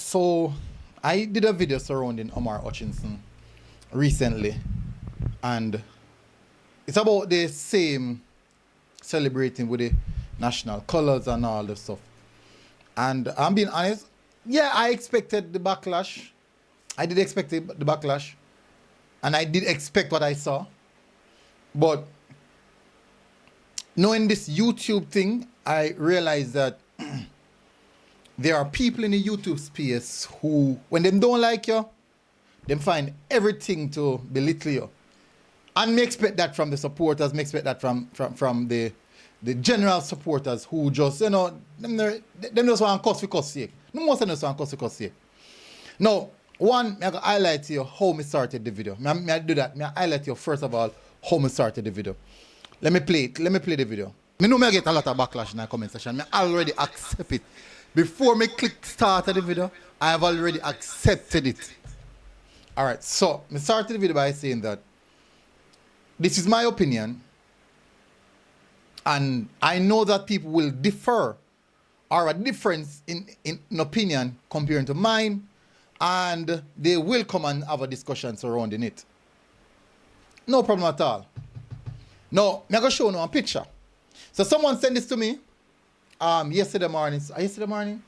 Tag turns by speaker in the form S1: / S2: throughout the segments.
S1: So I did a video surrounding Omar Hutchinson recently, and it's about the same celebrating with the national colors and all the stuff. And I'm being honest, yeah, I expected the backlash. I did expect the backlash, and I did expect what I saw. But knowing this YouTube thing, I realized that there are people in the YouTube space who, when they don't like you, they find everything to belittle you. And me expect that from the supporters, me expect that from the general supporters who just, you know, them just want to cuss for cuss sake. No most of them just want to cuss for cuss sake. Now, one, I highlight to you how me started the video. I do that. I highlight you first of all how me started the video. Let me play it. Let me play the video. I know I get a lot of backlash in the comment section. I already accept it. Before me click start of the video, I have already accepted it. Alright, so I started the video by saying that this is my opinion, and I know that people will differ or a difference in opinion comparing to mine, and they will come and have a discussion surrounding it. No problem at all. Now, I'm going to show you a picture. So someone sent this to me yesterday morning. Yesterday morning?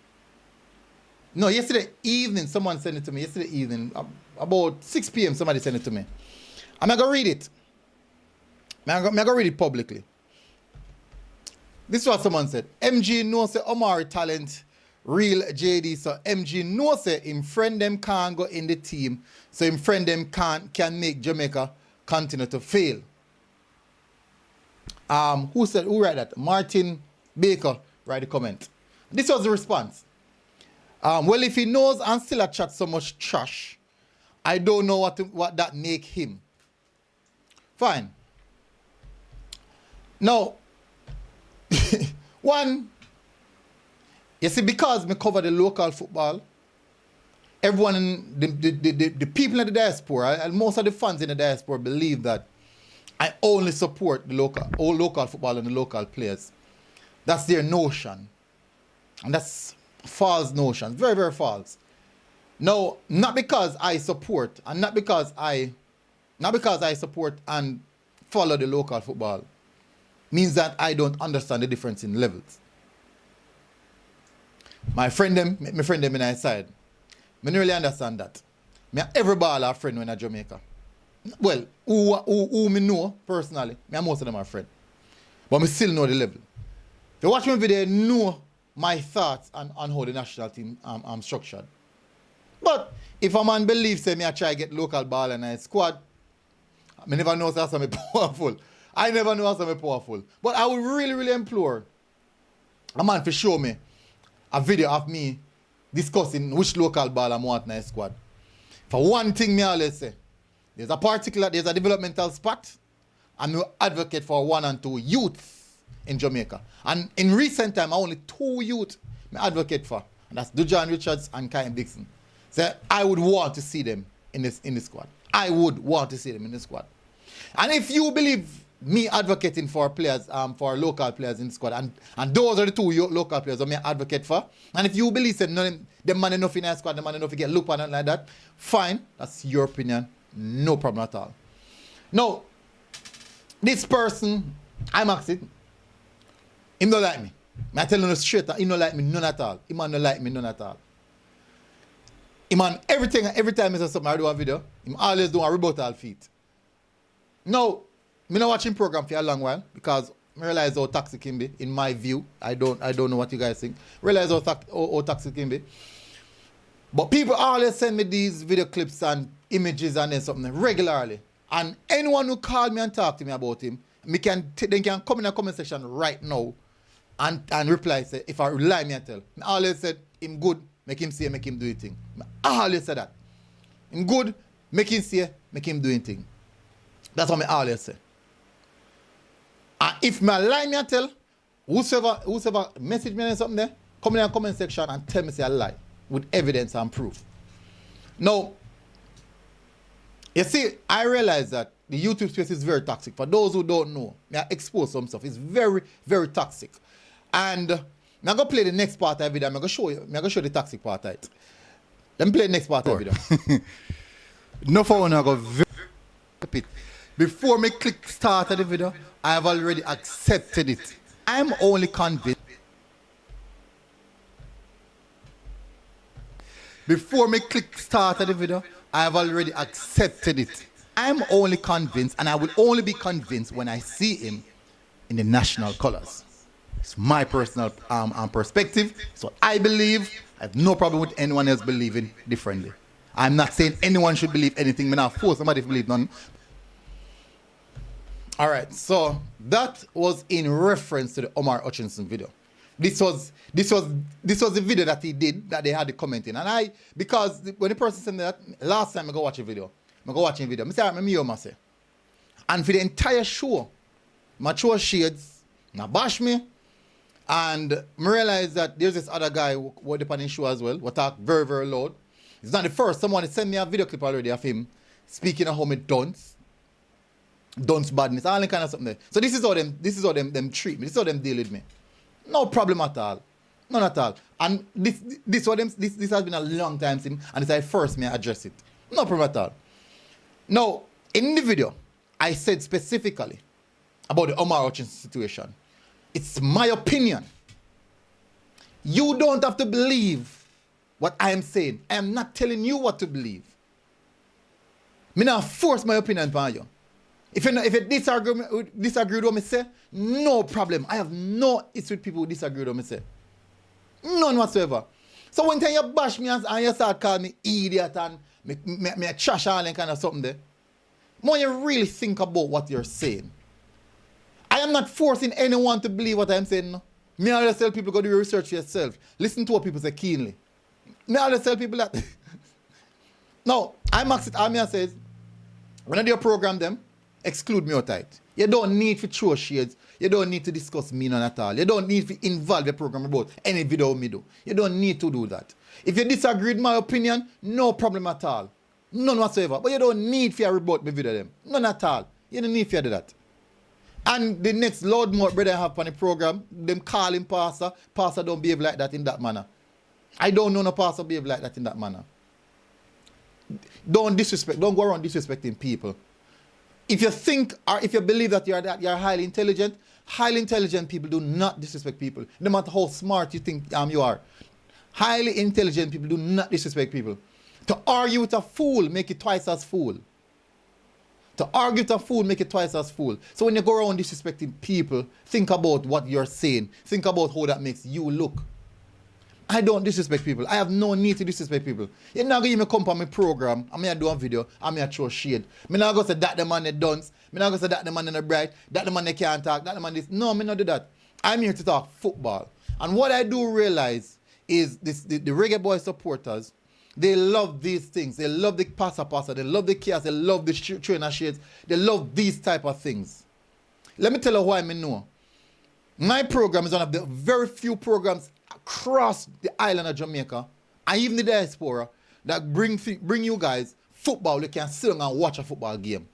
S1: No, yesterday evening someone sent it to me. Yesterday evening, about 6 p.m. somebody sent it to me. I'm going to read it. I'm going to read it publicly. This is what someone said. MG knows say Omar talent, real JD. So MG knows say him friend them can't go in the team. So him friend them can make Jamaica continue to fail. Who write that? Martin Baker write the comment. This was the response. Well, if he knows and still a chat so much trash, I don't know what that make him. Fine. Now, one, you see, because me cover the local football, everyone in the people in the diaspora and most of the fans in the diaspora believe that I only support the local football and the local players. That's their notion. And that's false notion. Very, very false. Now, not because I support and not because I support and follow the local football means that I don't understand the difference in levels. My friend them in my side. I don't really understand that. Every baller a friend when I Jamaica. Well, who me know personally, most of them are friends. But I still know the level. If you watch my video, you know my thoughts on how the national team structured. But if a man believes say me I try to get local ball in a squad, I never know that's something powerful. I never know that's something powerful. But I would really, really implore a man to show me a video of me discussing which local ball I want in a squad. For one thing, me always say, there's a developmental spot, and we advocate for 1 and 2 youths in Jamaica. And in recent time, only 2 youth I advocate for. And that's Dujan Richards and Kyle Dixon. So I would want to see them in the squad. I would want to see them in the squad. And if you believe me advocating for players, for local players in the squad, and those are the 2 local players that me advocate for, and if you believe that them man enough in the squad, them man enough to get look on like that, fine, that's your opinion. No problem at all. Now, this person, Imaxit, he don't like me. I tell you straight that he don't like me none at all. He man don't like me none at all. He man, every time I say something, I do a video, he always do a rebuttal feat. Now, me not watching program for a long while because I realize how toxic can be, in my view. I don't know what you guys think. Realize how toxic can be. But people always send me these video clips and images and then something regularly. And anyone who call me and talk to me about him, they can come in the comment section right now and reply, say, if I lie me and tell. I always said, him good, make him say, make him do anything. I always say that. Him good, make him say, make him do anything. That's what I always say. And if I lie me and tell, whosoever message me or something there, come in the comment section and tell me say I lie with evidence and proof. Now, you see, I realize that the YouTube space is very toxic. For those who don't know, I expose some stuff. It's very, very toxic. And I'm going to play the next part of the video. I'm going to show the toxic part of it. Let me play the next part of the video. No phone, I go very it. Before me click start of the video, I have already accepted it. I'm only convinced. Before me click start of the video, I have already accepted it. I'm only convinced, and I will only be convinced when I see him in the national colors. It's my personal perspective. So I believe. I have no problem with anyone else believing differently. I'm not saying anyone should believe anything. I'm not force somebody to believe none. All right, so that was in reference to the Omar Hutchinson video. This was the video that he did that they had the comment in. And because when the person said that, last time I go watch a video, I say, I say. And for the entire show, my show shades, now bash me. And I realized that there's this other guy who was on the show as well, who talk very, very loud. It's not the first. Someone sent me a video clip already of him speaking of how me dunce badness, all that kind of something there. So this is how them treat me. This is how them deal with me. No problem at all. None at all. And this has been a long time since, and it's the first me address it. No problem at all. Now, in the video, I said specifically about the Omar Hutchinson situation. It's my opinion. You don't have to believe what I am saying. I am not telling you what to believe. I not force my opinion upon you. If you disagree with what I say, no problem. I have no issue with people who disagree with what I say. None whatsoever. So when you bash me and you start calling me idiot and me trash all and kind of something there, when you really think about what you're saying, I am not forcing anyone to believe what I'm saying. No. Me always tell people go do your research for yourself. Listen to what people say keenly. Me always tell people that. Now, Imaxit Army says, when I do a program them, exclude me out tight. You don't need to throw shades. You don't need to discuss me none at all. You don't need to involve the program about any video me do. You don't need to do that. If you disagree with my opinion, no problem at all. None whatsoever. But you don't need to rebut me video them. None at all. You don't need to do that. And the next loudmouth brother I have on the program, them call him pastor. Pastor don't behave like that in that manner. I don't know no pastor behave like that in that manner. Don't disrespect. Don't go around disrespecting people. If you think or if you believe that you're highly intelligent people do not disrespect people. No matter how smart you think you are. Highly intelligent people do not disrespect people. To argue with a fool, make it twice as fool. To argue with a fool, make it twice as fool. So when you go around disrespecting people, think about what you're saying. Think about how that makes you look. I don't disrespect people. I have no need to disrespect people. You're not going to come on my program, I'm going to do a video, I'm going to throw shade. I'm not going to say that the man that dunce, I'm not going to say that the man that bright, that the man that can't talk, that the man this. No, I'm not do that. I'm here to talk football. And what I do realize is the Reggae Boyz supporters, they love these things. They love the passa, they love the chaos, they love the trainer shades, they love these type of things. Let me tell you why I know. My program is one of the very few programs across the island of Jamaica and even the diaspora that bring you guys football. You can sit down and watch a football game.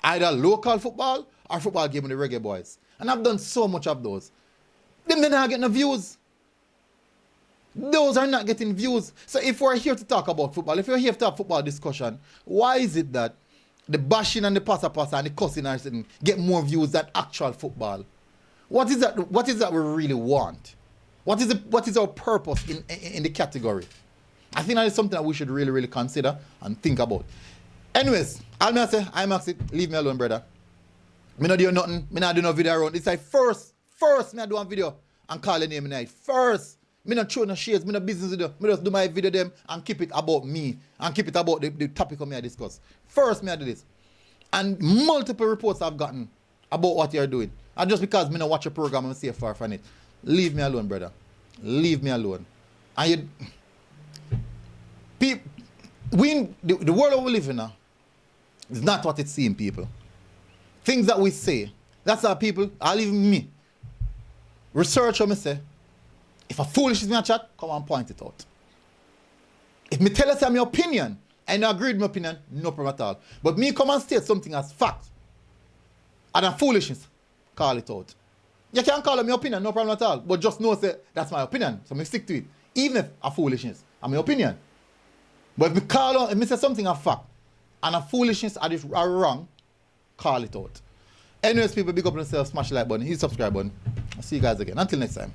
S1: Either local football or football game with the Reggae Boyz. And I've done so much of those. Them they're not getting no views. Those are not getting views. So if we're here to talk about football, if you're here to have football discussion, why is it that the bashing and the passa and the cussing and everything get more views than actual football? What is that? What is that we really want? What is our purpose in the category? I think that is something that we should really, really consider and think about. Anyways, I'll say, Imaxit, leave me alone, brother. Me not do nothing. Me not do no video around. It's like first me I do one video and call the name in night. First, me not throw no shades, me no business with you. Me just do my video them and keep it about me and keep it about the topic of me I discuss. First, me I do this. And multiple reports I've gotten about what you're doing. And just because me not watch a program and stay far from it. Leave me alone, brother. Leave me alone. And the world that we live in now is not what it seems, people. Things that we say, that's how people, I'll even me, research what me say. If a foolish is me a chat, come and point it out. If me tell us my opinion, and I agree with my opinion, no problem at all. But me come and state something as fact, and a foolishness, call it out. You can call it my opinion, no problem at all. But just know say that's my opinion. So me stick to it. Even if a foolishness, and my opinion. But if me call on, if me say something a fact, and a foolishness are wrong, call it out. Anyways, people, big up themselves, smash the like button, hit the subscribe button. I'll see you guys again. Until next time.